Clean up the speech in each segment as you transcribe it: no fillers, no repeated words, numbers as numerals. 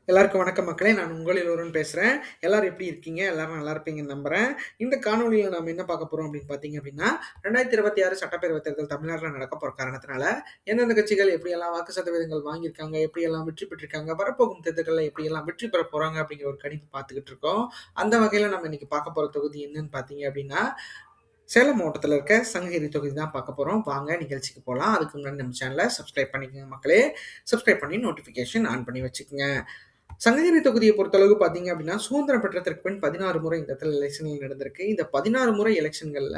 எல்லாருக்கும் வணக்கம் மக்களே. நான் உங்களில் ஒருவன் பேசுறேன். எல்லாரும் எப்படி இருக்கீங்க? எல்லாரும் நல்லா இருப்பீங்கன்னு நம்புறேன். இந்த காணொளியில நாம என்ன பார்க்க போறோம் அப்படின்னு பார்த்தீங்க அப்படின்னா, 2026 சட்டப்பேரவைத் தேர்தல் தமிழ்நாட்டுல நடக்கப் போற காரணத்தினால, எந்தெந்த கட்சிகள் எப்படியெல்லாம் வாக்கு சதவீதங்கள் வாங்கியிருக்காங்க, எப்படியெல்லாம் வெற்றி பெற்றிருக்காங்க, வரப்போகும் தேர்தல்கள்ல எப்படியெல்லாம் வெற்றி பெறப் போறாங்க அப்படிங்கிற ஒரு கணிப்பு பார்த்துக்கிட்டு இருக்கோம். அந்த வகையில நம்ம இன்னைக்கு பார்க்க போற தொகுதி என்னன்னு பார்த்தீங்க அப்படின்னா, சேலம் மாவட்டத்துல இருக்க சங்ககிரி தொகுதி தான் பார்க்க போறோம். வாங்க நிகழ்ச்சிக்கு போலாம். அதுக்கு முன்னாடி நம்ம சேனல சப்ஸ்கிரைப் பண்ணிக்கங்க மக்களே. சப்ஸ்கிரைப் பண்ணி நோட்டிஃபிகேஷன் ஆன் பண்ணி வச்சுக்கங்க. சங்ககிரி தொகுதியை பொறுத்தளவு பார்த்தீங்க அப்படின்னா, சுதந்திரம் பெற்றதற்கு பின் 16 முறை இந்த இடத்துல எலெக்ஷன்கள் நடந்திருக்கு. இந்த 16 முறை எலெக்ஷன்கள்ல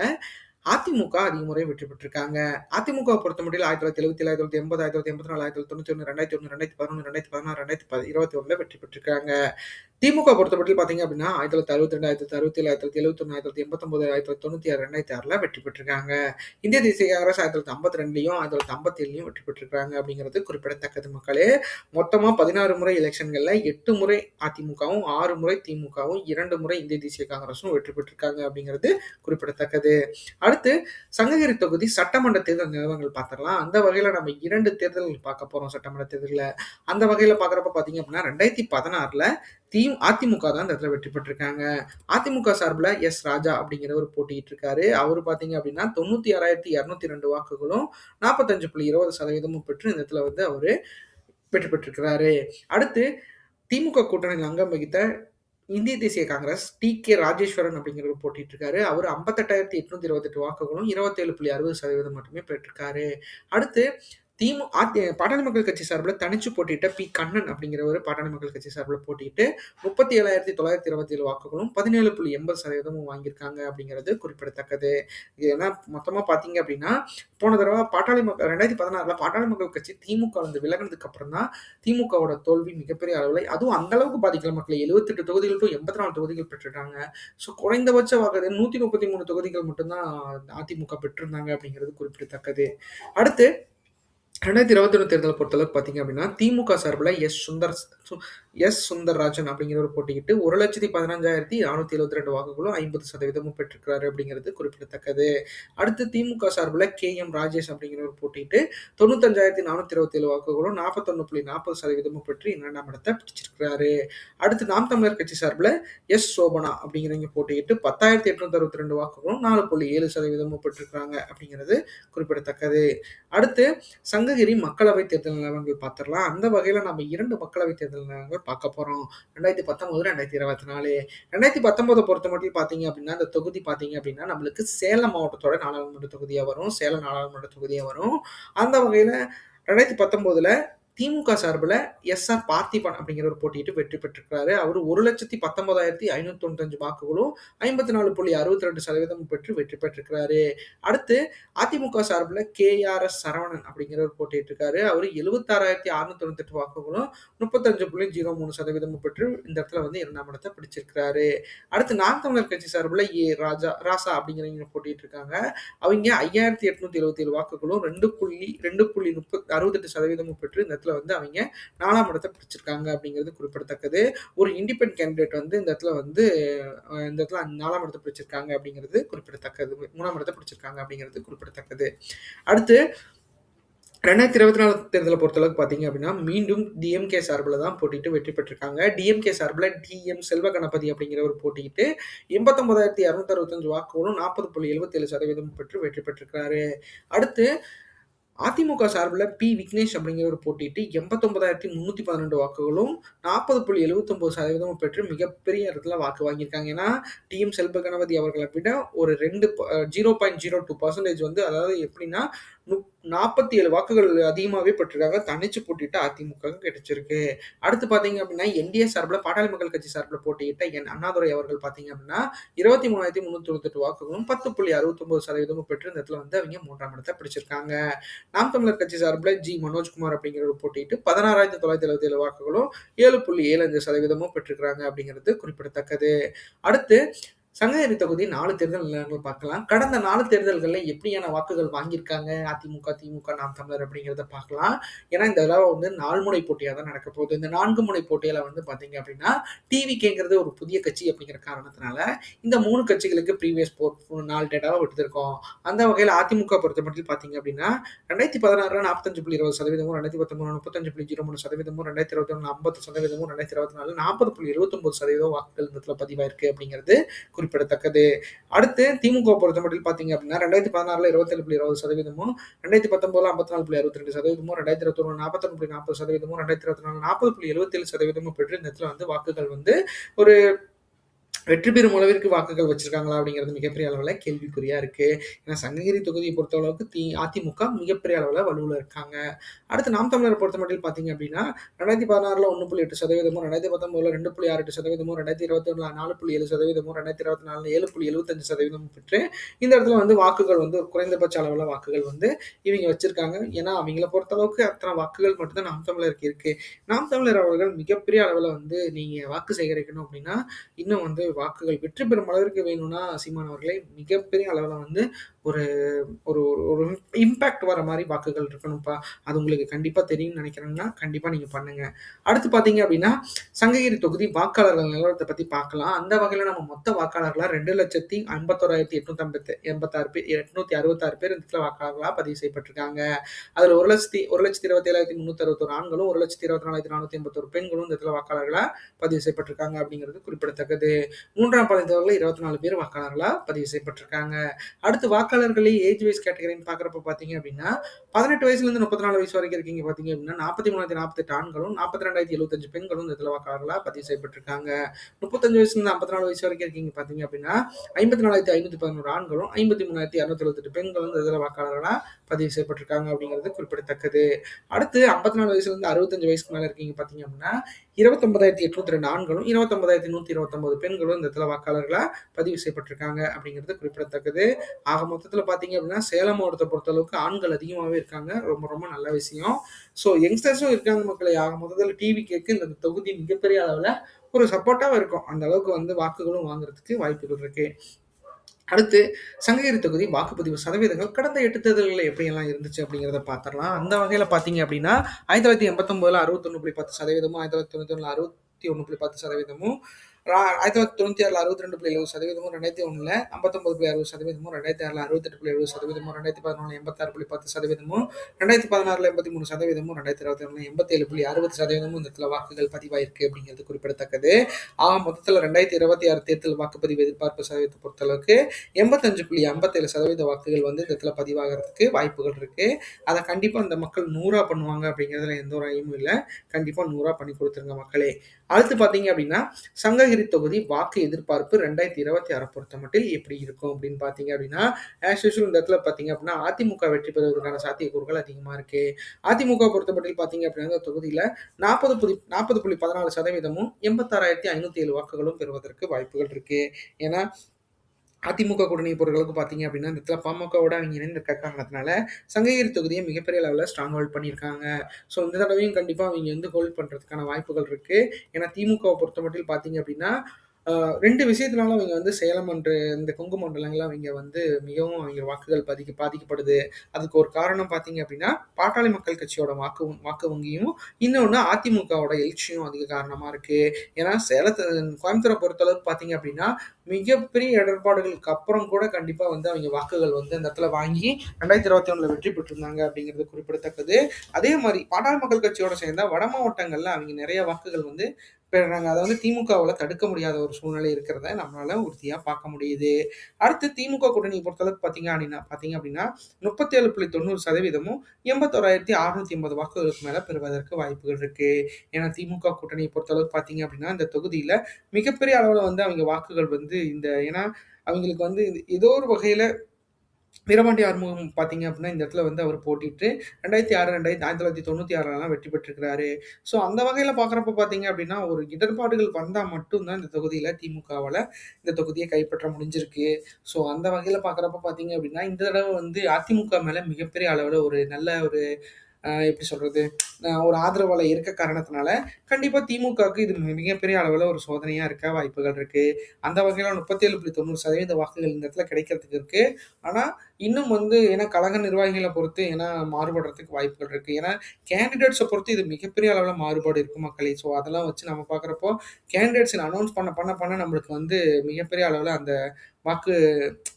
அதிமுக அதிக முறை வெற்றி பெற்றிருக்காங்க. அதிமுகவை பொறுத்தமட்டில் 1977, 1980, 1980, 1994, 2001, 2011, 2016, 2021ல வெற்றி பெற்றிருக்காங்க. திமுக பொறுத்தமட்டில் பார்த்தீங்க அப்படின்னா, 1962, 1967, 1967, 1989, 1996, 2096ல வெற்றி பெற்றிருக்காங்க. இந்திய தேசிய காங்கிரஸ் 1952லயும், 1957லயும் வெற்றி பெற்றிருக்காங்க அப்படிங்கிறது குறிப்பிடத்தக்கது மக்களே. மொத்தமா 16 முறை எலெக்ஷன்கள்ல 8 முறை அதிமுகவும், 6 முறை திமுகவும், 2 முறை இந்திய தேசிய காங்கிரஸும் வெற்றி பெற்றிருக்காங்க அப்படிங்கிறது குறிப்பிடத்தக்கது. அடுத்து சங்ககிரி தொகுதி சட்டமன்ற தேர்தல் நிலவரங்கள் பார்த்துடலாம். அந்த வகையில நம்ம 2 தேர்தல்கள் பார்க்க போறோம் சட்டமன்ற தேர்தல்ல. அந்த வகையில பார்க்குறப்ப பார்த்தீங்க அப்படின்னா, 2016ல அதிமுக தான் இந்த இடத்துல வெற்றி பெற்றிருக்காங்க. அதிமுக சார்புல ராஜா அப்படிங்கிறவர் போட்டியிட்டு இருக்காரு. அவரு பார்த்தீங்க அப்படின்னா 96,202 வாக்குகளும் 45.20% பெற்று இந்த இடத்துல வந்து அவரு வெற்றி பெற்றிருக்கிறாரு. அடுத்து திமுக கூட்டணியில் அங்கம் வகித்த இந்திய தேசிய காங்கிரஸ் ராஜேஸ்வரன் அப்படிங்கிறவர் போட்டிட்டு இருக்காரு. அவரு 58,828 வாக்குகளும் 27.60% மட்டுமே பெற்றிருக்காரு. அடுத்து பாட்டாளி மக்கள் கட்சி சார்பில் தனிச்சு போட்டியிட்ட கண்ணன் அப்படிங்கிறவர் பாட்டாளி மக்கள் கட்சி சார்பில் போட்டியிட்டு 37,927 வாக்குகளும் 17.80% வாங்கியிருக்காங்க அப்படிங்கிறது குறிப்பிடத்தக்கது. இது ஏன்னா மொத்தமா பார்த்தீங்க அப்படின்னா, போன தடவை 2016ல பாட்டாளி மக்கள் கட்சி திமுக வந்து விலகினதுக்கு அப்புறம் தான் திமுகவோட தோல்வி மிகப்பெரிய அளவில், அதுவும் அந்த அளவுக்கு பாதிக்கல மக்களை. 78 தொகுதிகள் டு 84 தொகுதிகள் பெற்றிருக்காங்க. ஸோ குறைந்தபட்ச வாக்கு 133 தொகுதிகள் மட்டும்தான் அதிமுக பெற்றிருந்தாங்க அப்படிங்கிறது குறிப்பிடத்தக்கது. அடுத்து 2021 தேர்தலை பொறுத்தளவுக்கு பார்த்தீங்க அப்படின்னா, திமுக சார்பில் சுந்தர்ராஜன் அப்படிங்கிறவர் போட்டியிட்டு 1,15,472 வாக்குகளும் 50% பெற்றிருக்கிறாரு அப்படிங்கிறது குறிப்பிடத்தக்கது. அடுத்து திமுக சார்பில் ராஜேஷ் அப்படிங்கிறவர் போட்டியிட்டு 95,427 வாக்குகளும் 41.40% பெற்று 2ஆம் இடத்தை பிடிச்சிருக்கிறாரு. அடுத்து நாம் தமிழர் கட்சி சார்பில் சோபனா அப்படிங்கிறவங்க போட்டியிட்டு 10,862 வாக்குகளும் 4.7% பெற்றிருக்கிறாங்க அப்படிங்கிறது குறிப்பிடத்தக்கது. அடுத்து சங்ககிரி மக்களவை தேர்தல் நிலவரங்கள் பார்த்துடலாம். அந்த வகையில நம்ம 2 மக்களவை தேர்தல் நிலவரங்கள் பார்க்க போறோம். 2019, 2024. 2019 பொறுத்தமட்டில் பார்த்தீங்க அப்படின்னா, இந்த தொகுதி பார்த்தீங்க அப்படின்னா, நம்மளுக்கு சேலம் மாவட்டத்தோட நாடாளுமன்ற தொகுதியா வரும். சேலம் நாடாளுமன்ற தொகுதியா வரும். அந்த வகையில 2019ல திமுக சார்புல பார்த்திபன் அப்படிங்கிறவர் போட்டியிட்டு வெற்றி பெற்றிருக்கிறாரு. அவரு 1,19,595 வாக்குகளும் 54.62% பெற்று வெற்றி பெற்றிருக்கிறாரு. அடுத்து அதிமுக சார்புல சரவணன் அப்படிங்கிறவர் போட்டியிட்டு இருக்காரு. அவரு 76,698 வாக்குகளும் 35.03% பெற்று இந்த இடத்துல வந்து 2ஆம் இடத்தை பிடிச்சிருக்கிறாரு. அடுத்து நாம் தமிழர் கட்சி சார்புல ராசா அப்படிங்கிறவங்க போட்டியிட்டு இருக்காங்க. அவங்க 5,877 வாக்குகளும் 2.68% பெற்று இந்த இடத்துல வந்து அவங்க 4ஆம் இடத்தை பிடிச்சிருக்காங்க அப்படிங்கிறது குறிப்பிடத்தக்கது. ஒரு இண்டிபெண்டன்ட் கேண்டிடேட் வந்து இந்த இடத்துல வந்து இந்த இடத்துல 4ஆம் இடத்தை பிடிச்சிருக்காங்க அப்படிங்கிறது குறிப்பிடத்தக்கது. 3ஆம் இடத்தை பிடிச்சிருக்காங்க அப்படிங்கிறது குறிப்பிடத்தக்கது. அடுத்து 2024 தேர்தலை பொறுத்தளவுக்கு பார்த்தீங்க அப்படின்னா, மீண்டும் டிஎம்கே சார்பில் தான் போட்டியிட்டு வெற்றி பெற்றிருக்காங்க. டிஎம்கே சார்பில் செல்வ கணபதி அப்படிங்கிறவர் போட்டியிட்டு 89,265 வாக்குகளும் 40.77% பெற்று வெற்றி பெற்றிருக்கிறாரு. அடுத்து அதிமுக சார்பில் விக்னேஷ் அப்படிங்கிறவர் போட்டியிட்டு 89,312 வாக்குகளும் 40.79% பெற்று மிகப்பெரிய இடத்துல வாக்கு வாங்கியிருக்காங்க. ஏன்னா செல்வ கணபதி அவர்களை விட ஒரு 0.02% வந்து, அதாவது எப்படின்னா 47 வாக்குகள் அதிகமாகவே பெற்றிருக்காங்க. தனிச்சு போட்டியிட்ட அதிமுக கிடைச்சிருக்கு. அடுத்து பார்த்தீங்க அப்படின்னா, என்டிஏ சார்பில் பாட்டாளி மக்கள் கட்சி சார்பில் போட்டியிட்ட அண்ணாதுரை அவர்கள் பார்த்தீங்க அப்படின்னா 23,398 வாக்குகளும் 10.69% பெற்று இந்த இடத்துல வந்து அவங்க 3ஆம் இடத்தை பிடிச்சிருக்காங்க. நாம் தமிழர் கட்சி சார்பில் மனோஜ்குமார் அப்படிங்கிறவர் போட்டியிட்டு 16,977 வாக்குகளும் 7.75% பெற்றிருக்கிறாங்க அப்படிங்கிறது குறிப்பிடத்தக்கது. அடுத்து சங்ககிரி தொகுதி 4 தேர்தல் நிலவரங்கள் பார்க்கலாம். கடந்த 4 தேர்தல்கள்ல எப்படியான வாக்குகள் வாங்கியிருக்காங்க அதிமுக, திமுக, நாம் தமிழர் அப்படிங்கிறத பார்க்கலாம். ஏன்னா இந்த தடவ வந்து 4 முனை போட்டியா தான் நடக்க போகுது. இந்த 4 முனை போட்டியில வந்து பார்த்தீங்க அப்படின்னா, டிவிகேங்கிறது ஒரு புதிய கட்சி அப்படிங்கிற காரணத்தினால, இந்த 3 கட்சிகளுக்கு ப்ரீவியஸ் 4 டேட்டாவ விட்டுருக்கோம். அந்த வகையில அதிமுக பொறுத்தமட்டில் பார்த்தீங்க அப்படின்னா, 2016ல 45.20%, 2019 35.03%, 2021 50%, 2024 40.79% வாக்குகள் இந்த இடத்துல பதிவாயிருக்கு அப்படிங்கிறது குறிப்பிடத்தக்கது. அடுத்து திமுக பொறுத்தமட்டில் பார்த்தீங்க அப்படின்னா, 2016ல 27.20%, 2019ல 54.62%, 2021 41.40%, 2024 40.77% பெற்று இந்த இடத்துல வந்து வாக்குகள் வந்து ஒரு வெற்றி பெறும் அளவிற்கு வாக்குகள் வச்சிருக்காங்களா அப்படிங்கிறது மிகப்பெரிய அளவுல கேள்விக்குறியா இருக்கு. ஏன்னா சங்ககிரி தொகுதியை பொறுத்தளவுக்கு அதிமுக மிகப்பெரிய அளவுல வலுவுல இருக்காங்க. அடுத்து நாம் தமிழரை பொறுத்தமட்டில் பார்த்தீங்க அப்படின்னா, 2016ல 1.8%, 2019ல 2.68%, 2021ல 4.7%, 2024ல 7.75% பெற்று இந்த இடத்துல வந்து வாக்குகள் வந்து ஒரு குறைந்தபட்ச அளவுல வாக்குகள் வந்து இவங்க வச்சிருக்காங்க. ஏன்னா அவங்கள பொறுத்தளவுக்கு அத்தனை வாக்குகள் மட்டும் தான் நாம் தமிழருக்கு இருக்கு. நாம் தமிழர் அவர்கள் மிகப்பெரிய அளவுல வந்து நீங்க வாக்கு சேகரிக்கணும் அப்படின்னா, இன்னும் வந்து வாக்குகள் வெற்றி பெறும் அளவிற்கு வேணும்னா சீமான் அவர்களே மிகப்பெரிய அளவுல வந்து ஒரு ஒரு ஒரு இம்பாக்ட் வர மாரி வாக்குகள் இருக்கணும்ப்பா. அது உங்களுக்கு கண்டிப்பா தெரியும்னு நினைக்கிறேன்னா, கண்டிப்பா நீங்க பண்ணுங்க. அடுத்து பார்த்தீங்க அப்படின்னா, சங்ககிரி தொகுதி வாக்காளர்கள் நிலவரத்த பத்தி பார்க்கலாம். அந்த வகையில நம்ம மொத்த வாக்காளர்களா 2,51,866 பேர் இந்த இடத்துல வாக்காளர்களா பதிவு செய்யப்பட்டிருக்காங்க. அதுல 1,27,361 ஆண்களும், 1,24,481 பெண்களும் இந்த இடத்துல வாக்காளர்களா பதிவு செய்யப்பட்டிருக்காங்க அப்படிங்கிறது குறிப்பிடத்தக்கது. 3ஆம் பாலினத்தவர்கள் 24 பேர் வாக்காளர்களா பதிவு செய்யப்பட்டிருக்காங்க. அடுத்து வாக்காளர்களே ஏஜ் வைஸ் கேட்டகரின்னு பார்க்குறப்ப பார்த்தீங்க அப்படின்னா, 18 வயசுலேருந்து 34 வயசு வரைக்கும் இருக்கீங்க பார்த்தீங்க அப்படின்னா, 43,048 ஆண்களும், 42,075 பெண்களும் இந்த இடத்துல வாக்காளர்களா பதிவு செய்யப்பட்டிருக்காங்க. 35 வயசுலேருந்து 54 வயசு வரைக்கும் இருக்கீங்க பார்த்தீங்க அப்படின்னா, 54,511 ஆண்களும், 53,278 பெண்களும் இந்த இதில வாக்காளர்களா பதிவு செய்யப்பட்டிருக்காங்க அப்படிங்கிறது குறிப்பிடத்தக்கது. அடுத்து 54 வயசுலேருந்து 65 வயசுக்கு மேல இருக்கீங்க பார்த்தீங்க அப்படின்னா, 29,802 ஆண்களும், 29,129 பெண்களும் இந்த இடத்துல வாக்காளர்களா பதிவு செய்யப்பட்டிருக்காங்க அப்படிங்கிறது குறிப்பிடத்தக்கது. ஆக மொத்தத்துல பார்த்தீங்க அப்படின்னா, சேலம் மாவட்டத்த பொறுத்தளவுக்கு ஆண்கள் அதிகமாவே இருக்காங்க. ரொம்ப ரொம்ப நல்ல விஷயம். ஸோ யங்ஸ்டர்ஸும் இருக்காங்க மக்களே. ஆக மொத்தத்துல டிவிகேக்கு இந்த தொகுதி மிகப்பெரிய அளவுல ஒரு சப்போர்ட்டாவா இருக்கும். அந்த அளவுக்கு வந்து வாக்குகளும் வாங்குறதுக்கு வாய்ப்புகள் இருக்கு. அடுத்து சங்ககிரி தொகுதி வாக்குப்பதிவு சதவீதங்கள் கடந்த 8 தேர்தல்கள்ல எப்படியெல்லாம் இருந்துச்சு அப்படிங்கிறத பார்த்துரலாம். அந்த வகையில பார்த்தீங்க அப்படின்னா, 1989ல 61.10%, 1991ல 61.10%, 1996ல 62.70%, 2001ல 59.60%, 2006ல 68.70%, 2011ல 86.10%, 2016ல 83%, 2021ல 87.60% இந்த இடத்துல வாக்குகள் பதிவாயிருக்கு அப்படிங்கிறது குறிப்பிடத்தக்கது. ஆக மொத்தத்தில் 2026 தேர்தல் வாக்குப்பதிவு எதிர்பார்ப்பு சதவீதத்தை பொறுத்தளவுக்கு 85.57% வாக்குகள் வந்து இந்த இடத்துல பதிவாகிறதுக்கு வாய்ப்புகள் இருக்கு. அதை கண்டிப்பா அந்த மக்கள் 100 பண்ணுவாங்க அப்படிங்கிறதுல எந்த ஒரு ஐயமும் இல்லை. கண்டிப்பா 100 பண்ணி கொடுத்துருங்க மக்களே. அடுத்து பார்த்தீங்க அப்படின்னா, சங்ககிரி தொகுதி வாக்கு எதிர்பார்ப்பு 2026 பொறுத்தமட்டில் எப்படி இருக்கும் அப்படின்னு பார்த்தீங்க அப்படின்னா, ஆஸ் யூசுவல் இந்த இடத்துல பார்த்தீங்க அப்படின்னா, அதிமுக வெற்றி பெறுவதற்கான சாத்தியக்கூறுகள் அதிகமா இருக்கு. அதிமுக பொறுத்தமட்டில் பார்த்தீங்க அப்படின்னா, இந்த தொகுதியில 40.14%, 86,507 வாக்குகளும் பெறுவதற்கு வாய்ப்புகள் இருக்கு. ஏன்னா அதிமுக கூட்டணி பொறுத்தளவுக்கு பார்த்தீங்க அப்படின்னா, இந்த இடத்துல பாமகவோட அவங்க இணைந்திருக்க காரணத்தினால, சங்ககிரி தொகுதிய மிகப்பெரிய லெவல்ல ஸ்ட்ராங் ஹோல்ட் பண்ணியிருக்காங்க. ஸோ இந்த தடவையும் கண்டிப்பா அவங்க வந்து ஹோல்ட் பண்றதுக்கான வாய்ப்புகள் இருக்கு. ஏன்னா திமுகவ பொறுத்தமட்டில் பார்த்தீங்க அப்படின்னா, 2 விஷயத்தினால அவங்க வந்து சேலம் அன்று இந்த கொங்கு மண்டலங்கள்ல அவங்க வந்து மிகவும் அவங்க வாக்குகள் பாதிக்கப்படுது. அதுக்கு ஒரு காரணம் பார்த்தீங்க அப்படின்னா, பாட்டாளி மக்கள் கட்சியோட வாக்கு வங்கியும், இன்னொன்னு அதிமுகவோட எழுச்சியும் அதிக காரணமா இருக்கு. ஏன்னா கோயம்புத்தூர பொறுத்தளவுக்கு பார்த்தீங்க அப்படின்னா, மிகப்பெரிய இடர்பாடுகளுக்கு அப்புறம் கூட கண்டிப்பா வந்து அவங்க வாக்குகள் வந்து அந்த இடத்துல வாங்கி 2021ல வெற்றி பெற்றிருந்தாங்க அப்படிங்கிறது குறிப்பிடத்தக்கது. அதே மாரி பாட்டாளி மக்கள் கட்சியோட சேர்ந்தா வட மாவட்டங்கள்ல அவங்க நிறைய வாக்குகள் வந்து பெறுறாங்க. அத வந்து திமுகவால தடுக்க முடியாத ஒரு சூழ்நிலை இருக்கிறத நம்மளால உறுதியா பார்க்க முடியுது. அடுத்து திமுக கூட்டணிய பொறுத்தளவுக்கு பார்த்தீங்க அப்படின்னா 37.90%, 81,680 வாக்குகளுக்கு மேல பெறுவதற்கு வாய்ப்புகள் இருக்கு. ஏன்னா திமுக கூட்டணிய பொறுத்தளவுக்கு பார்த்தீங்க அப்படின்னா, இந்த தொகுதியில மிகப்பெரிய அளவுல வந்து அவங்க வாக்குகள் வந்து ஏன்னா அவங்களுக்கு வந்து ஏதோ ஒரு வகையில வீரபாண்டி ஆறுமுகம் பார்த்தீங்க அப்படின்னா, இந்த இடத்துல வந்து அவர் போட்டியிட்டு 1996லாம் வெற்றி பெற்றிருக்கிறாரு. ஸோ அந்த வகையில பார்க்குறப்ப பார்த்தீங்க அப்படின்னா, ஒரு இடர்பாடுகள் வந்தா மட்டும் தான் இந்த தொகுதியில திமுகவால இந்த தொகுதிய கைப்பற்ற முடிஞ்சிருக்கு. ஸோ அந்த வகையில பார்க்குறப்ப பார்த்தீங்க அப்படின்னா, இந்த தடவ வந்து அதிமுக மேல மிகப்பெரிய அளவுல ஒரு நல்ல ஒரு எப்படி சொல்றது? ஒரு ஆதரவாளர் இருக்க காரணத்தினால, கண்டிப்பா திமுகவுக்கு இது மிகப்பெரிய அளவுல ஒரு சோதனையா இருக்க வாய்ப்புகள் இருக்கு. அந்த வகையில 37.90% வாக்குகள் இந்த இடத்துல கிடைக்கிறதுக்கு இருக்கு. ஆனா, இன்னும் வந்து ஏன்னா கழக நிர்வாகிகள பொறுத்து ஏன்னா மாறுபடுறதுக்கு வாய்ப்புகள் இருக்கு. ஏன்னா கேண்டிடேட்ஸ பொறுத்து இது மிகப்பெரிய அளவுல மாறுபாடு இருக்கும் மக்களே. ஸோ அதெல்லாம் வச்சு நம்ம பார்க்குறப்போ, கேண்டிடேட்ஸ் அனவுன்ஸ் பண்ண நம்மளுக்கு வந்து மிகப்பெரிய அளவுல அந்த வாக்கு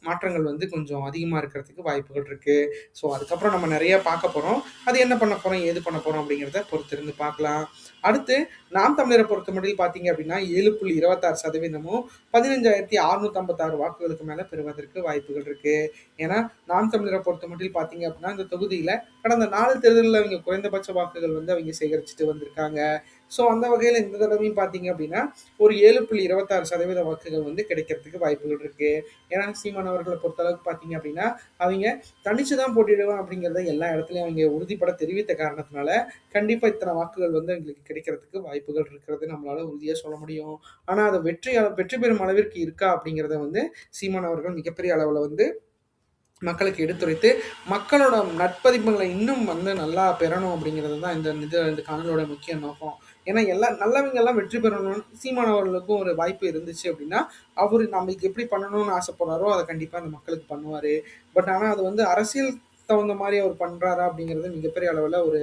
மாற்றங்கள் வந்து கொஞ்சம் அதிகமா இருக்கிறதுக்கு வாய்ப்புகள் இருக்கு. ஸோ அதுக்கப்புறம் நம்ம நெறைய பார்க்க போறோம். அது என்ன பண்ண போறோம், ஏது பண்ண போறோம் அப்படிங்கிறத பொறுத்திருந்து பார்க்கலாம். அடுத்து நாம் தமிழர பொறுத்தமட்டில் பார்த்தீங்க அப்படின்னா 7.26% 15,656 வாக்குகளுக்கு மேல பெறுவதற்கு வாய்ப்புகள் இருக்கு. ஏன்னா, நாம் தமிழர பொறுத்தமட்டில் பார்த்தீங்க அப்படின்னா, இந்த தொகுதியில கடந்த 4 தேர்தல்ல அவைங்க குறைந்தபட்ச வாக்குகள் வந்து அவைங்க சேகரிச்சுட்டு வந்திருக்காங்க. ஸோ அந்த வகையில இந்த தடவையும் பார்த்தீங்க அப்படின்னா, ஒரு 7.26% வாக்குகள் வந்து கிடைக்கிறதுக்கு வாய்ப்புகள் இருக்கு. ஏன்னா, சீமான் அவர்கள பொறுத்த அளவுக்கு பார்த்தீங்க அப்படின்னா, அவைங்க தனிச்சு தான் போட்டியிடுவேன் அப்படிங்கிறத எல்லா இடத்துலயும் அவைங்க உறுதிப்பட தெரிவித்த காரணத்தினால, கண்டிப்பா இத்தனை வாக்குகள் வந்து எங்களுக்கு கிடைக்கிறதுக்கு வாய்ப்புகள் இருக்கிறது நம்மளால உறுதியா சொல்ல முடியும். ஆனா, அது வெற்றி பெறும் அளவிற்கு இருக்கா அப்படிங்கிறத வந்து சீமான் அவர்கள் மிகப்பெரிய அளவுல வந்து மக்களுக்கு எடுத்துரைத்து, மக்களோட நற்பதிப்புகள இன்னும் வந்து நல்லா பெறணும் அப்படிங்கிறது தான் இந்த காணொளியோட முக்கிய நோக்கம். ஏன்னா, நல்லவங்கலாம் வெற்றி பெறணும்னு சீமான் அவர்களுக்கும் ஒரு வாய்ப்பு இருந்துச்சு அப்படின்னா, அவரு நம்மளுக்கு எப்படி பண்ணணும்னு ஆசைப்படுறாரோ, அத கண்டிப்பா அந்த மக்களுக்கு பண்ணுவாரு. ஆனா அது வந்து அரசியல் தகுந்த மாரி அவர் பண்றாரா அப்படிங்கிறது மிகப்பெரிய அளவுல ஒரு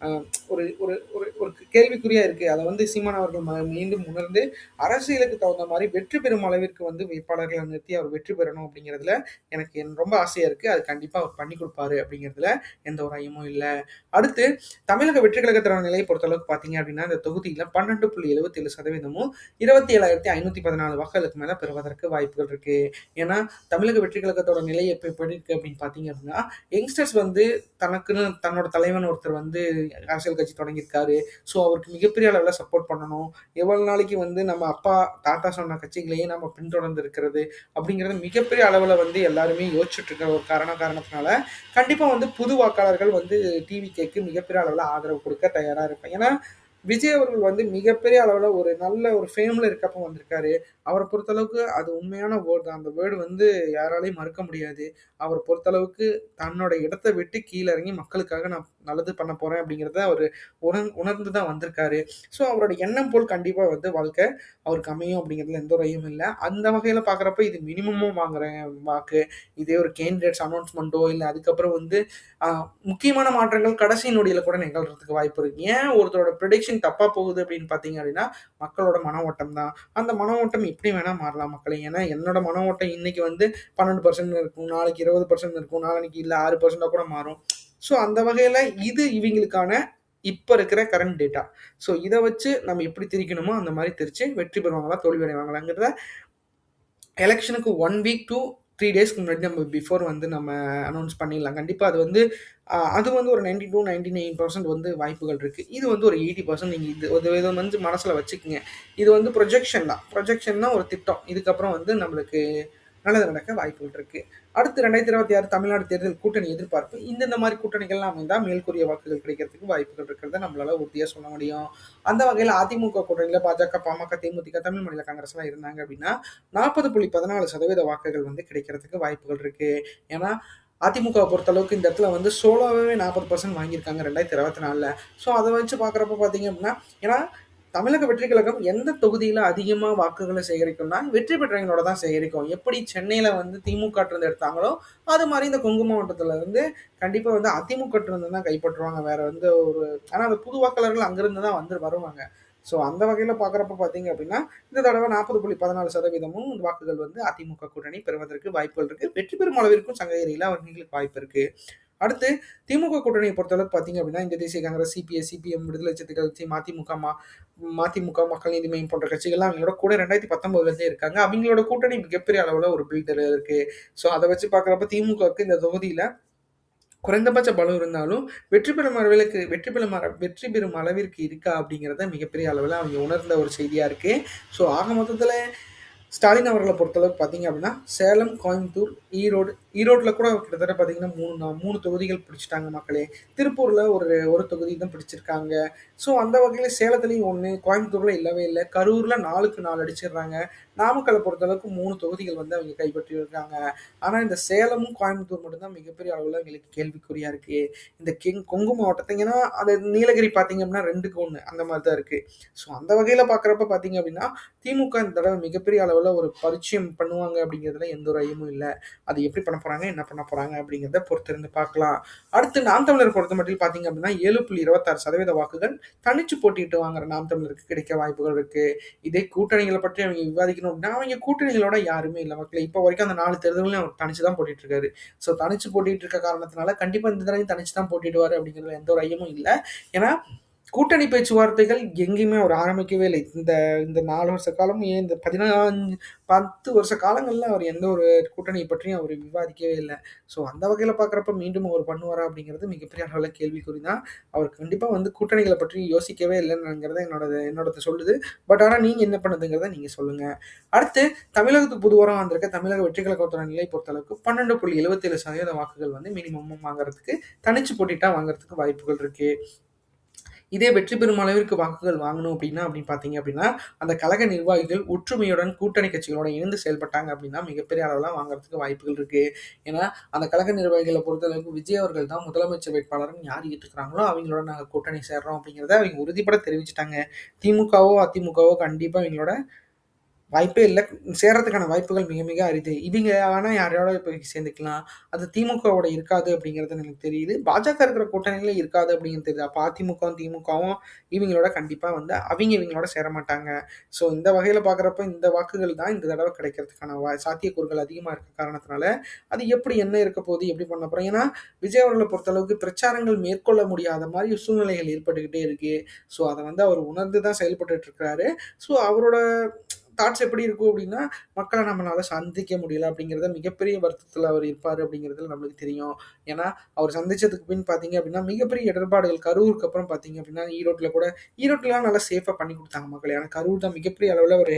அ ஒரு ஒரு ஒரு ஒரு கேள்விக்குறியா இருக்கு. அத வந்து சீமான் அவர்கள் மீண்டும் உணர்ந்து, அரசியலுக்கு தகுந்த மாரி வெற்றி பெறும் அளவிற்கு வந்து வேட்பாளர்கள நிறுத்தி அவர் வெற்றி பெறணும் அப்படிங்கிறதுல ரொம்ப ஆசையா இருக்கு. அது கண்டிப்பா அவர் பண்ணி குடுப்பாரு அப்படிங்கிறதுல எந்த ஒரு ஐயமும் இல்ல. அடுத்து தமிழக வெற்றி கழகத்தோட நிலைய பொறுத்தளவுக்கு பார்த்தீங்க அப்படின்னா, இந்த தொகுதியில 12.77% 27,514 வாக்குகளுக்கு மேல பெறுவதற்கு வாய்ப்புகள் இருக்கு. ஏன்னா, தமிழக வெற்றி கழகத்தோட நிலை எப்படி இருக்கு அப்படின்னு பார்த்தீங்க அப்படின்னா, யங்ஸ்டர்ஸ் வந்து தனக்குன்னு தன்னோட தலைவன் ஒருத்தர் வந்து அரசியல் கட்சி தொடங்கியிருக்காரு. ஸோ, அவருக்கு மிகப்பெரிய அளவுல சப்போர்ட் பண்ணணும். எவ்வளவு நாளைக்கு வந்து நம்ம அப்பா, தாத்தா சொன்ன கட்சிகளையே நம்ம பின்தொடர்ந்து இருக்கிறது அப்படிங்கிறது மிகப்பெரிய அளவுல வந்து எல்லாருமே யோசிச்சுட்டு இருக்கிற ஒரு காரணத்தினால, கண்டிப்பா வந்து புது வாக்காளர்கள் வந்து டிவிகேக்கு மிகப்பெரிய அளவுல ஆதரவு குடுக்க தயாரா இருப்பாங்க. ஏன்னா, விஜய் அவர்கள் வந்து மிகப்பெரிய அளவுல ஒரு நல்ல ஒரு ஃபேம்ல இருக்கப்போ வந்திருக்காரு. அவர பொறுத்தளவுக்கு அது உண்மையான வேர்ட் தான். அந்த வேர்ட் வந்து யாராலயும் மறுக்க முடியாது. அவர பொறுத்தளவுக்கு தன்னோட இடத்த விட்டு கீழ இறங்கி மக்களுக்காக நான் நல்லது பண்ண போறேன் அப்படிங்கிறத அவரு உணர்ந்து தான் வந்திருக்காரு. ஸோ அவரோட எண்ணம் போல் கண்டிப்பா வந்து வாழ்க்கை அவருக்கு அமையும் அப்படிங்கிறதுல எந்த ஒரு ஐயமும் இல்ல. அந்த வகையில பார்க்குறப்ப இது மினிமமும் வாங்குறேன் வாக்கு. இதே ஒரு கேண்டிடேட்ஸ் அனௌன்ஸ்மென்ட்டோ இல்ல அதுக்கப்புறம் வந்து அ முக்கியமான மாற்றங்கள் கடைசி நொடியில கூட நிகழ்றதுக்கு வாய்ப்பு இருக்கு. ஏன் ஒருத்தரோட பிரெடிக்ஷன் தப்பா போகுது அப்படின்னு பார்த்தீங்க அப்படின்னா, மக்களோட மன ஓட்டம் தான். அந்த மன ஓட்டம் எப்படி வேணா மாறலாம் மக்களே. ஏன்னா என்னோட மன ஓட்டம் இன்னைக்கு வந்து 12% இருக்கும். நாளைக்கு 20% இருக்கும். நாளான்னைக்கு இல்ல 6% கூட மாறும். ஸோ அந்த வகையில இது இவிங்களுக்கான இப்ப இருக்கிற கரண்ட் டேட்டா. ஸோ இத வச்சு நம்ம எப்படி திரிக்கணுமோ அந்த மாரி திரிச்சு வெற்றி பெறுவாங்களா, தோல்வி அடைவாங்களாங்கிறத எலக்ஷனுக்கு 1 வீக் டூ 3 டேஸ்க்கு முன்னாடி நம்ம பிஃபோர் வந்து நம்ம அனௌன்ஸ் பண்ணிடலாம். கண்டிப்பா அது வந்து அது வந்து ஒரு 92, 99% வந்து வாய்ப்புகள் இருக்கு. இது வந்து ஒரு 80% நீங்க இத வந்து மனசுல வச்சுக்கங்க. இது வந்து ப்ரொஜெக்ஷன் தான். ப்ரொஜெக்ஷன்னா ஒரு திட்டம். இதுக்கப்புறம் வந்து நம்மளுக்கு நல்லது நடக்க வாய்ப்புகள் இருக்கு. அடுத்து 2026 தமிழ்நாடு தேர்தல் கூட்டணி எதிர்பார்ப்பு. இந்த மாரி கூட்டணிகள்லாம் அமைந்தா மேல்கூறிய வாக்குகள் கிடைக்கிறதுக்கு வாய்ப்புகள் இருக்கிறத நம்மளால உறுதியா சொல்ல முடியும். அந்த வகையில அதிமுக கூட்டணியில பாஜக, பாமக, தேமுதிக, தமிழ் மாநில காங்கிரஸ்லாம் இருந்தாங்க அப்படின்னா, 40.14% வாக்குகள் வந்து கிடைக்கிறதுக்கு வாய்ப்புகள் இருக்கு. ஏன்னா, அதிமுகவ பொறுத்தளவுக்கு இந்த இடத்துல வந்து சோலோவாவே 40% வாங்கியிருக்காங்க 2024ல. ஸோ அத வச்சு பார்க்குறப்ப பார்த்தீங்க அப்படின்னா, ஏன்னா தமிழக வெற்றிக் கழகம் எந்த தொகுதியில அதிகமா வாக்குகள சேகரிக்கும்னா, வெற்றி பெற்றவங்களோட தான் சேகரிக்கும். எப்படி சென்னையில வந்து திமுகட்டருந்து எடுத்தாங்களோ, அது மாரி இந்த கொங்கு மாவட்டத்துல இருந்து கண்டிப்பா வந்து அதிமுகட்டருந்து தான் கைப்பற்றுவாங்க. வேற வந்து ஒரு ஆனா அந்த புது வாக்காளர்கள் அங்கிருந்து தான் வருவாங்க. ஸோ அந்த வகையில பார்க்குறப்ப பார்த்தீங்க அப்படின்னா, இந்த தடவ 40.14% வாக்குகள் வந்து அதிமுக கூட்டணி பெறுவதற்கு வாய்ப்புகள் இருக்கு. வெற்றி பெறும் அளவிற்கும் சங்ககிரியில அவங்களுக்கு வாய்ப்பு இருக்கு. அடுத்து திமுக கூட்டணிய பொறுத்தளவுக்கு பார்த்தீங்க அப்படின்னா, இந்திய தேசிய காங்கிரஸ், சிபிஎஸ், சிபிஎம், விடுதலை சிறுத்தைகள் கட்சி, மதிமுக, மக்கள் நீதி மய்யம் போன்ற கட்சிகள்லாம் அவங்களோட கூட 2019ல இருக்காங்க. அவங்களோட கூட்டணி மிகப்பெரிய அளவுல ஒரு பில்டர் இருக்கு. ஸோ அத வச்சு பார்க்குறப்ப திமுகவுக்கு இந்த தொகுதியில குறைந்தபட்ச பலம் இருந்தாலும், வெற்றி பெறும் அளவிற்கு இருக்கா அப்படிங்கிறத மிகப்பெரிய அளவுல அவங்க உணர்ந்த ஒரு செய்தியா இருக்கு. ஸோ ஆக மொத்தத்தில ஸ்டாலின் அவர்கள பொறுத்தளவுக்கு பார்த்தீங்க அப்படின்னா, சேலம், கோயம்புத்தூர், ஈரோடு. ஈரோட்ல கூட கிட்டத்தட்ட பார்த்தீங்கன்னா 3 தொகுதிகள் பிடிச்சுட்டாங்க மக்களே. திருப்பூர்ல ஒரு தொகுதி தான் பிடிச்சிருக்காங்க. ஸோ அந்த வகையில சேலத்திலயும் 1, கோயம்புத்தூர்ல இல்லவே இல்ல. கரூர்ல 4க்கு 4 அடிச்சிடுறாங்க. நாமக்கல்ல பொறுத்தளவுக்கு 3 தொகுதிகள் வந்து அவங்க கைப்பற்றியிருக்காங்க. ஆனா இந்த சேலமும், கோயம்புத்தூர் மட்டும் தான் மிகப்பெரிய அளவுல எங்களுக்கு கேள்விக்குறியா இருக்கு. இந்த கொங்கு மாவட்டத்த ஏன்னா அது நீலகிரி பார்த்தீங்க அப்படின்னா 2க்கு 1 அந்த மாரி தான் இருக்கு. ஸோ அந்த வகையில பார்க்குறப்ப பார்த்தீங்க அப்படின்னா, திமுக இந்த தடவ மிகப்பெரிய அளவுல ஒரு பரிச்சயம் பண்ணுவாங்க அப்படிங்கிறதுல எந்த ஒரு ஐயமும் இல்ல. அது எப்படி பண்ண போறாங்க, என்ன பண்ண போறாங்க அப்படிங்கிறத பொறுத்திருந்து பார்க்கலாம். அடுத்து நாம் தமிழர் பொறுத்தமட்டில் பார்த்தீங்க அப்படின்னா 7.26% வாக்குகள் தனிச்சு போட்டியிட்டு வாங்குற நாம் தமிழருக்கு கிடைக்க வாய்ப்புகள் இருக்கு. இதே கூட்டணிகள பற்றி அவங்க விவாதிக்கணும் அப்படின்னா, அவங்க கூட்டணிகளோட யாருமே இல்ல மக்களே. இப்போ வரைக்கும் அந்த 4 தேர்தல்களையும் அவர் தனிச்சு தான் போட்டிட்டு இருக்காரு. ஸோ தனிச்சு போட்டிட்டு இருக்க காரணத்தினால கண்டிப்பா இந்த தடவையும் தனிச்சு தான் போட்டியிடுவாரு அப்படிங்கிறதுல எந்த ஒரு ஐயமும் இல்ல. ஏன்னா கூட்டணி பேச்சுவார்த்தைகள் எங்கேயுமே அவர் ஆரம்பிக்கவே இல்லை. இந்த இந்த 4 வருஷ காலம் ஏன் இந்த 10 வருஷ காலங்கள்ல அவர் எந்த ஒரு கூட்டணிய பற்றியும் அவர் விவாதிக்கவே இல்ல. ஸோ அந்த வகையில பார்க்குறப்ப மீண்டும் அவர் பண்ணுவாரா அப்படிங்கிறது மிகப்பெரிய அளவுல கேள்விக்குறி தான். அவர் கண்டிப்பா வந்து கூட்டணிகள பற்றி யோசிக்கவே இல்லைங்கிறது என்னோடது சொல்லுது. பட் ஆனா நீங்க என்ன பண்ணுதுங்கிறத நீங்க சொல்லுங்க. அடுத்து தமிழகத்துக்கு புதுவரா வந்திருக்க தமிழக வெற்றி கழகத்தோட நிலை பொறுத்தளவுக்கு 12.77% வாக்குகள் வந்து மினிமம் வாங்குறதுக்கு தனிச்சு போட்டிட்டா வாங்குறதுக்கு வாய்ப்புகள் இருக்கு. இதே வெற்றி பெறும் அளவிற்கு வாக்குகள் வாங்கணும் அப்படின்னு பார்த்தீங்க அப்படின்னா, அந்த கழக நிர்வாகிகள் ஒற்றுமையுடன் கூட்டணி கட்சிகளோட இணைந்து செயல்பட்டாங்க அப்படின்னா, மிகப்பெரிய அளவுல வாங்குறதுக்கு வாய்ப்புகள் இருக்கு. ஏன்னா, அந்த கழக நிர்வாகிகள பொறுத்தளவுக்கு விஜய் அவர்கள் தான் முதலமைச்சர் வேட்பாளர்ன்னு யார் ஏத்துக்கிறாங்களோ, அவங்களோட நாங்க கூட்டணி சேர்றோம் அப்படிங்கிறத அவங்க உறுதிப்பட தெரிவிச்சுட்டாங்க. திமுகவோ, அதிமுகவோ கண்டிப்பா இவங்களோட வாய்ப்பே இல்ல. சேர்றதுக்கான வாய்ப்புகள் மிக, மிக அரிது. இவங்க வேணா யாரோட போய் சேர்ந்துக்கலாம். அது திமுகவோட இருக்காது அப்படிங்கிறது எனக்கு தெரியுது. பாஜக இருக்கிற கூட்டணியில இருக்காது அப்படிங்கிறது தெரியுது. அப்ப அதிமுகவும், திமுகவும் இவங்களோட கண்டிப்பா வந்து இவங்களோட சேரமாட்டாங்க. ஸோ இந்த வகையில பார்க்குறப்ப இந்த வாக்குகள் தான் இந்த தடவ கிடைக்கிறதுக்கான சாத்தியக்கூறுகள் அதிகமா இருக்க காரணத்தினால, அது எப்படி என்ன இருக்க போது, எப்படி பண்ண போறோம். ஏன்னா, விஜய் அவர்கள பொறுத்தளவுக்கு பிரச்சாரங்கள் மேற்கொள்ள முடியாத மாரி சூழ்நிலைகள் ஏற்பட்டுக்கிட்டே இருக்கு. ஸோ அத வந்து அவர் உணர்ந்து தான் செயல்பட்டுட்டு இருக்கிறாரு. ஸோ அவரோட தாட்ஸ் எப்படி இருக்கும் அப்படின்னா, மக்கள நம்மளால சந்திக்க முடியல அப்படிங்கிறத மிகப்பெரிய வருத்தத்தில அவர் இருப்பாரு அப்படிங்கிறதுல நம்மளுக்கு தெரியும். ஏன்னா, அவர் சந்திச்சதுக்கு பின் பார்த்தீங்க அப்படின்னா, மிகப்பெரிய இடர்பாடுகள் கரூருக்கு அப்புறம் பார்த்தீங்க அப்படின்னா, ஈரோட்லலாம் நல்லா சேஃபா பண்ணி குடுத்தாங்க மக்களே. ஆனா கரூர் தான் மிகப்பெரிய அளவுல ஒரு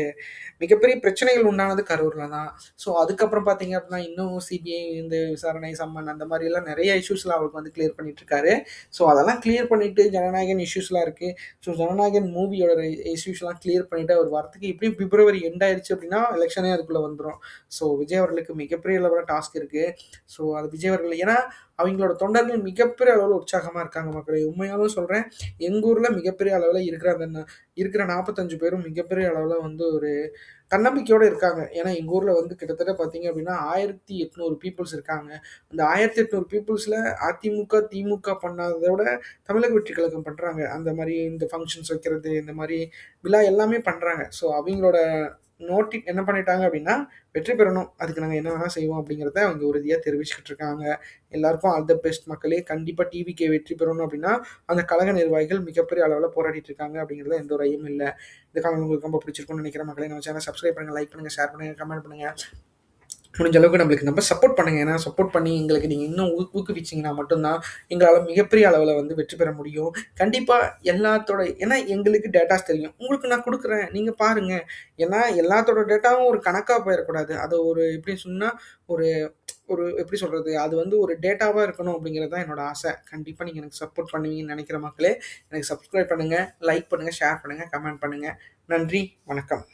மிகப்பெரிய பிரச்சனைகள் உண்டானது கரூர்ல தான். ஸோ அதுக்கப்புறம் பார்த்தீங்க அப்படின்னா, இன்னும் சிபிஐ இந்த விசாரணை சம்மன் அந்த மாரிலாம் நெறைய இஷ்யூஸ்லாம் அவருக்கு வந்து கிளியர் பண்ணிட்டு இருக்காரு. ஸோ அதெல்லாம் கிளியர் பண்ணிட்டு ஜனநாயகன் இஷ்யூஸ்லாம் இருக்கு. ஸோ ஜனநாயகன் மூவியோட இஷ்யூஸ்லாம் கிளியர் பண்ணிட்டு அவர் வரதுக்கு எப்படியும் பிப்ரவரி எண்ட் ஆயிருச்சு அப்படின்னா, எலக்ஷனே அதுக்குள்ள வந்துரும். ஸோ விஜய் அவர்களுக்கு மிகப்பெரிய அளவுல டாஸ்க் இருக்கு. ஸோ அது விஜய் அவர்கள் ஏன்னா, அவங்களோட தொண்டர்கள் மிகப்பெரிய அளவுல உற்சாகமா இருக்காங்க மக்களே. உண்மையாலும் சொல்றேன். எங்க ஊர்ல மிகப்பெரிய அளவுல இருக்கிற 45 பேரும் மிகப்பெரிய அளவுல வந்து ஒரு தன்னம்பிக்கையோட இருக்காங்க. ஏன்னா, எங்க ஊர்ல வந்து கிட்டத்தட்ட பார்த்தீங்க அப்படின்னா, 1800 பீப்பிள்ஸ் இருக்காங்க. அந்த 1800 பீப்பிள்ஸ்ல அதிமுக, திமுக பண்ணாதத விட தமிழக வெற்றி கழகம் பண்றாங்க. அந்த மாரி இந்த ஃபங்ஷன்ஸ் வைக்கிறது, இந்த மாரி விழா எல்லாமே பண்றாங்க. ஸோ அவிங்களோட என்ன பண்ணிட்டாங்க அப்படின்னா, வெற்றி பெறணும். அதுக்கு நாங்க என்ன வேணா செய்வோம் அப்படிங்கிறத அவங்க உறுதியா தெரிவிச்சுக்கிட்டு இருக்காங்க. எல்லாருக்கும் ஆல் த பெஸ்ட் மக்களே. கண்டிப்பா டிவிகே வெற்றி பெறணும் அப்படின்னா, அந்த கழக நிர்வாகிகள் மிகப்பெரிய அளவுல போராடிட்டு இருக்காங்க அப்படிங்கிறதுல எந்த ஒரு ஐயமும் இல்ல. இந்த காணொளி உங்களுக்கு ரொம்ப பிடிச்சிருக்கும்னு நினைக்கிறேன் மக்களே. நம்ம சேனல சப்ஸ்கிரைப் பண்ணுங்க, லைக் பண்ணுங்க, ஷேர் பண்ணுங்க, கமெண்ட் பண்ணுங்க. முடிஞ்ச அளவுக்கு நம்மளுக்கு நம்ம சப்போர்ட் பண்ணுங்க. ஏன்னா சப்போர்ட் பண்ணி எங்களுக்கு நீங்க இன்னும் ஊக்குவிச்சீங்கன்னா மட்டும் தான் எங்களால மிகப்பெரிய அளவுல வந்து வெற்றி பெற முடியும். கண்டிப்பா ஏன்னா எங்களுக்கு டேட்டாஸ் தெரியும். உங்களுக்கு நான் குடுக்குறேன். நீங்க பாருங்க. ஏன்னா எல்லாத்தோட டேட்டாவும் ஒரு கணக்கா போயிறக்கூடாது. அது ஒரு எப்படி சொன்னா, ஒரு ஒரு எப்படி சொல்றது? அது வந்து ஒரு டேட்டாவா இருக்கணும் அப்படிங்கிறது தான் என்னோட ஆசை. கண்டிப்பா நீங்க எனக்கு சப்போர்ட் பண்ணுவீங்கன்னு நெனைக்கிற மக்களே. எனக்கு சப்ஸ்கிரைப் பண்ணுங்க, லைக் பண்ணுங்க, ஷேர் பண்ணுங்க, கமெண்ட் பண்ணுங்க. நன்றி, வணக்கம்.